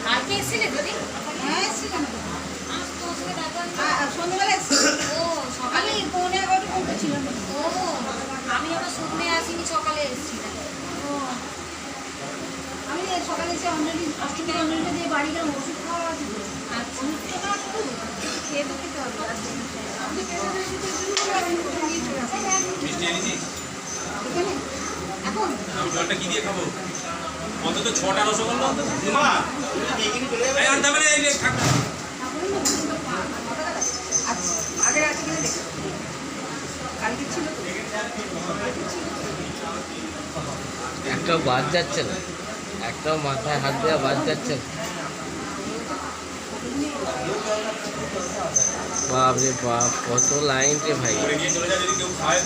কালকে এসেছিলে যদি? হ্যাঁ এসেছিলাম তো। তোর সঙ্গে দেখা সন্ধ্যাবেলা এসেছি। ও সকালে আমি পৌনে 11টা পৌঁছেছিলাম। ও আমি আবার শুকনে আসিনি, সকালে এসেছিলাম। ও আমি সকালে এসে অষ্টমী অঞ্জলিটা দিয়ে বাড়ি গেলাম, ওষুধ খাওয়া আছে তো। আচ্ছা ওষুধটা খাওয়া শুধু খেয়ে তো খেতে হবে। আপনি পেটে বেশি তো আমি কোথায় নিয়ে চলে আসি এখানে এখন জলটা কি দিয়ে খাবো? অন্তত 6টা রসগোল্লা অন্তত আনতে পারে। এই থাক আচ্ছা আগে রাতে কিনে দেখো কালকে ছিল তো। একটাও বাদ যাচ্ছে না, একটাও মাথায় হাত দেওয়া বাদ যাচ্ছে না। বাপ রে বাপ, কত লাইন রে ভাই। করে নিয়ে চলে যা, যদি কেউ খায়